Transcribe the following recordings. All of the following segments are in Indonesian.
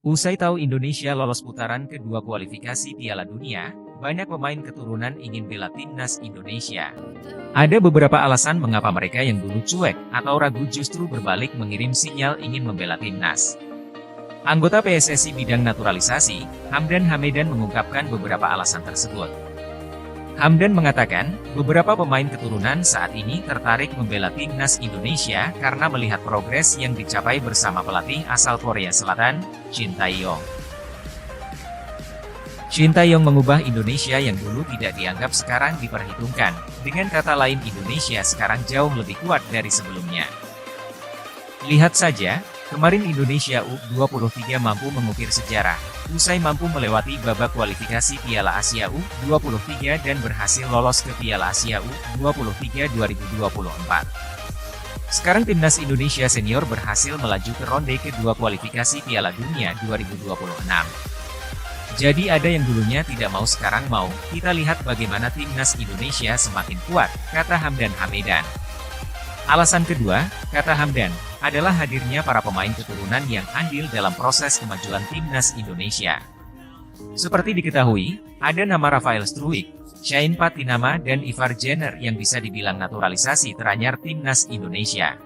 Usai tahu Indonesia lolos putaran kedua kualifikasi Piala Dunia, banyak pemain keturunan ingin bela timnas Indonesia. Ada beberapa alasan mengapa mereka yang dulu cuek atau ragu justru berbalik mengirim sinyal ingin membela timnas. Anggota PSSI bidang naturalisasi, Hamdan Hamedan mengungkapkan beberapa alasan tersebut. Hamdan mengatakan, beberapa pemain keturunan saat ini tertarik membela timnas Indonesia karena melihat progres yang dicapai bersama pelatih asal Korea Selatan, Shin Tae-yong. Shin Tae-yong mengubah Indonesia yang dulu tidak dianggap sekarang diperhitungkan. Dengan kata lain, Indonesia sekarang jauh lebih kuat dari sebelumnya. Lihat saja, kemarin Indonesia U23 mampu mengukir sejarah, usai mampu melewati babak kualifikasi Piala Asia U23 dan berhasil lolos ke Piala Asia U23 2024. Sekarang timnas Indonesia senior berhasil melaju ke ronde kedua kualifikasi Piala Dunia 2026. Jadi ada yang dulunya tidak mau sekarang mau, kita lihat bagaimana timnas Indonesia semakin kuat, kata Hamdan Hamedan. Alasan kedua, kata Hamdan, adalah hadirnya para pemain keturunan yang andil dalam proses kemajuan timnas Indonesia. Seperti diketahui, ada nama Rafael Struijk, Shain Patinama dan Ivar Jenner yang bisa dibilang naturalisasi teranyar timnas Indonesia.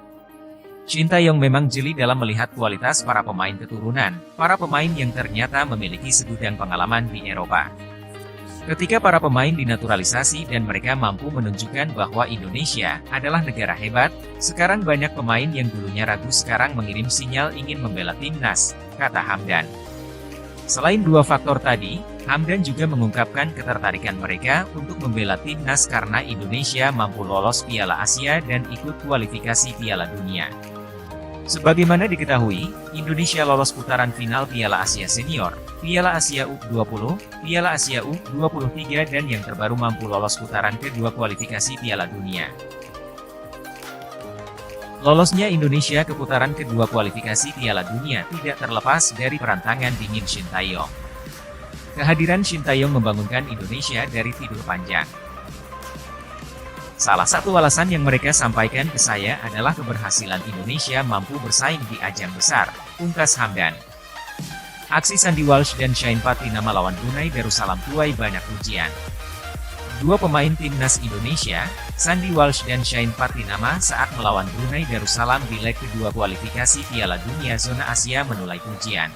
Shin Tae-yong memang jeli dalam melihat kualitas para pemain keturunan, para pemain yang ternyata memiliki segudang pengalaman di Eropa. Ketika para pemain dinaturalisasi dan mereka mampu menunjukkan bahwa Indonesia adalah negara hebat, sekarang banyak pemain yang dulunya ragu sekarang mengirim sinyal ingin membela timnas, kata Hamdan. Selain dua faktor tadi, Hamdan juga mengungkapkan ketertarikan mereka untuk membela timnas karena Indonesia mampu lolos Piala Asia dan ikut kualifikasi Piala Dunia. Sebagaimana diketahui, Indonesia lolos putaran final Piala Asia Senior, Piala Asia U20, Piala Asia U23 dan yang terbaru mampu lolos putaran kedua kualifikasi Piala Dunia. Lolosnya Indonesia ke putaran kedua kualifikasi Piala Dunia tidak terlepas dari peran tangan dingin Shin Tae-yong. Kehadiran Shin Tae-yong membangunkan Indonesia dari tidur panjang. Salah satu alasan yang mereka sampaikan ke saya adalah keberhasilan Indonesia mampu bersaing di ajang besar, ungkas Hamdan. Aksi Sandy Walsh dan Shain Patinama lawan Brunei Darussalam tuai banyak pujian. Dua pemain timnas Indonesia, Sandy Walsh dan Shain Patinama saat melawan Brunei Darussalam di leg kedua kualifikasi Piala Dunia Zona Asia menuai pujian.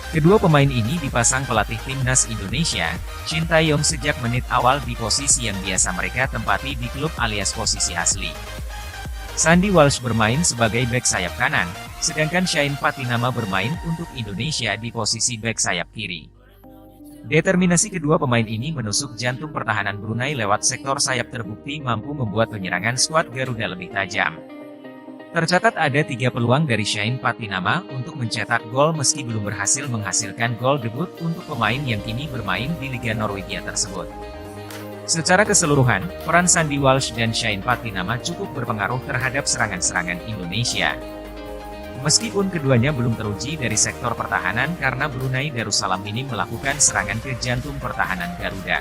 Kedua pemain ini dipasang pelatih timnas Indonesia, Shin Tae-yong sejak menit awal di posisi yang biasa mereka tempati di klub alias posisi asli. Sandy Walsh bermain sebagai bek sayap kanan, sedangkan Shain Patinama bermain untuk Indonesia di posisi bek sayap kiri. Determinasi kedua pemain ini menusuk jantung pertahanan Brunei lewat sektor sayap terbukti mampu membuat penyerangan skuad Garuda lebih tajam. Tercatat ada 3 peluang dari Shain Patinama untuk mencetak gol meski belum berhasil menghasilkan gol debut untuk pemain yang kini bermain di Liga Norwegia tersebut. Secara keseluruhan, peran Sandy Walsh dan Shain Patinama cukup berpengaruh terhadap serangan-serangan Indonesia. Meskipun keduanya belum teruji dari sektor pertahanan karena Brunei Darussalam ini melakukan serangan ke jantung pertahanan Garuda.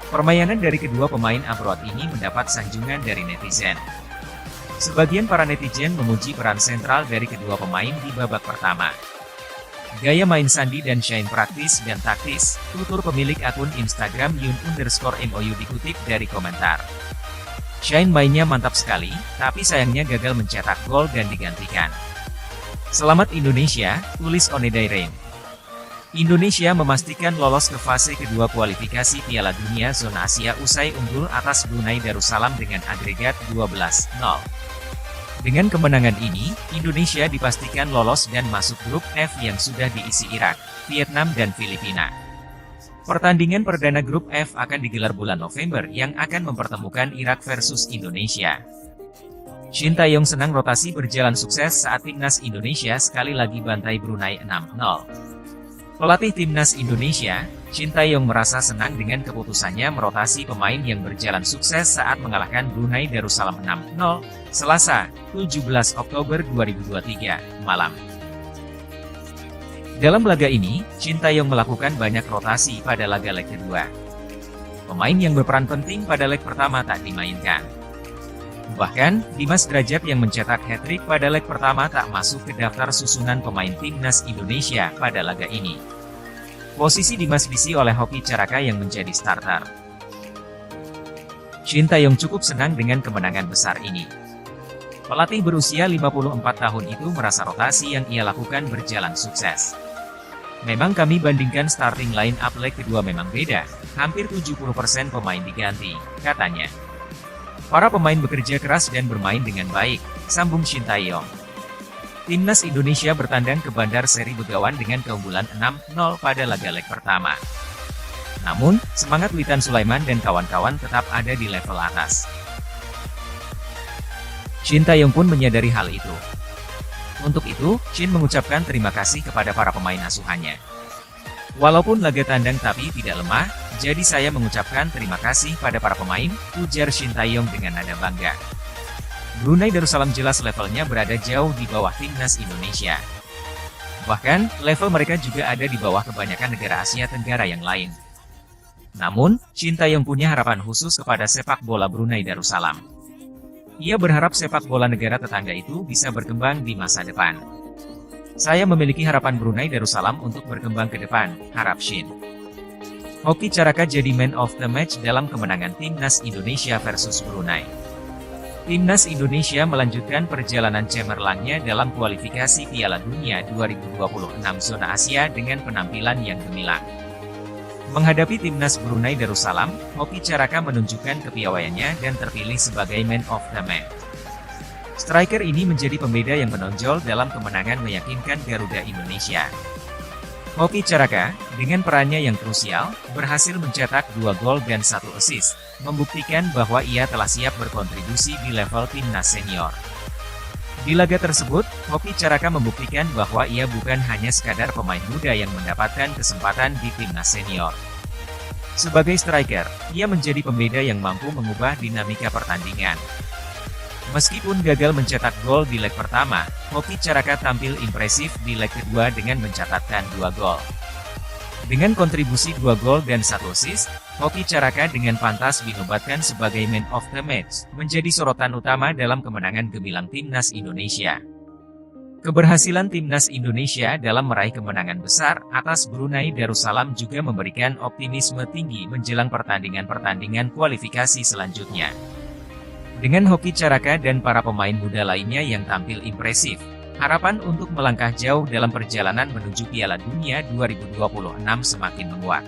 Permainan dari kedua pemain abroad ini mendapat sanjungan dari netizen. Sebagian para netizen memuji peran sentral dari kedua pemain di babak pertama. Gaya main Sandy dan Shain praktis dan taktis, tutur pemilik akun Instagram Yun_MOU dikutip dari komentar. Shain mainnya mantap sekali, tapi sayangnya gagal mencetak gol dan digantikan. Selamat Indonesia, tulis Onedai Rain. Indonesia memastikan lolos ke fase kedua kualifikasi Piala Dunia Zona Asia usai unggul atas Brunei Darussalam dengan agregat 12-0. Dengan kemenangan ini, Indonesia dipastikan lolos dan masuk grup F yang sudah diisi Irak, Vietnam dan Filipina. Pertandingan perdana grup F akan digelar bulan November yang akan mempertemukan Irak versus Indonesia. Shin Tae-yong senang rotasi berjalan sukses saat timnas Indonesia sekali lagi bantai Brunei 6-0. Pelatih timnas Indonesia, Shin Tae-yong merasa senang dengan keputusannya merotasi pemain yang berjalan sukses saat mengalahkan Brunei Darussalam 6-0, Selasa, 17 Oktober 2023, malam. Dalam laga ini, Shin Tae-yong melakukan banyak rotasi pada laga leg kedua. Pemain yang berperan penting pada leg pertama tak dimainkan. Bahkan, Dimas Derajat yang mencetak hat-trick pada leg pertama tak masuk ke daftar susunan pemain timnas Indonesia pada laga ini. Posisi Dimas diisi oleh Hoki Caraka yang menjadi starter. Shin Tae-yong cukup senang dengan kemenangan besar ini. Pelatih berusia 54 tahun itu merasa rotasi yang ia lakukan berjalan sukses. Memang kami bandingkan starting line up leg kedua memang beda, hampir 70% pemain diganti, katanya. Para pemain bekerja keras dan bermain dengan baik, sambung Shin Tae-yong. Timnas Indonesia bertandang ke Bandar Seri Begawan dengan keunggulan 6-0 pada laga leg pertama. Namun, semangat Witan Sulaiman dan kawan-kawan tetap ada di level atas. Shin Tae-yong pun menyadari hal itu. Untuk itu, Shin mengucapkan terima kasih kepada para pemain asuhannya. Walaupun laga tandang tapi tidak lemah, jadi saya mengucapkan terima kasih pada para pemain, ujar Shin Tae-yong dengan nada bangga. Brunei Darussalam jelas levelnya berada jauh di bawah timnas Indonesia. Bahkan, level mereka juga ada di bawah kebanyakan negara Asia Tenggara yang lain. Namun, Shin Tae-yong punya harapan khusus kepada sepak bola Brunei Darussalam. Ia berharap sepak bola negara tetangga itu bisa berkembang di masa depan. Saya memiliki harapan Brunei Darussalam untuk berkembang ke depan, harap Shin. Hoki Caraka jadi man of the match dalam kemenangan timnas Indonesia versus Brunei. Timnas Indonesia melanjutkan perjalanan cemerlangnya dalam kualifikasi Piala Dunia 2026 zona Asia dengan penampilan yang gemilang. Menghadapi timnas Brunei Darussalam, Hoki Caraka menunjukkan kepiawaiannya dan terpilih sebagai man of the match. Striker ini menjadi pembeda yang menonjol dalam kemenangan meyakinkan Garuda Indonesia. Hoki Caraka, dengan perannya yang krusial, berhasil mencetak 2 gol dan 1 assist, membuktikan bahwa ia telah siap berkontribusi di level timnas senior. Di laga tersebut, Hoki Caraka membuktikan bahwa ia bukan hanya sekadar pemain muda yang mendapatkan kesempatan di timnas senior. Sebagai striker, ia menjadi pembeda yang mampu mengubah dinamika pertandingan. Meskipun gagal mencetak gol di leg pertama, Hoki Caraka tampil impresif di leg kedua dengan mencatatkan 2 gol. Dengan kontribusi 2 gol dan 1 assist, Hoki Caraka dengan pantas dinobatkan sebagai man of the match, menjadi sorotan utama dalam kemenangan gemilang timnas Indonesia. Keberhasilan timnas Indonesia dalam meraih kemenangan besar atas Brunei Darussalam juga memberikan optimisme tinggi menjelang pertandingan-pertandingan kualifikasi selanjutnya. Dengan Hoki Caraka dan para pemain muda lainnya yang tampil impresif, harapan untuk melangkah jauh dalam perjalanan menuju Piala Dunia 2026 semakin menguat.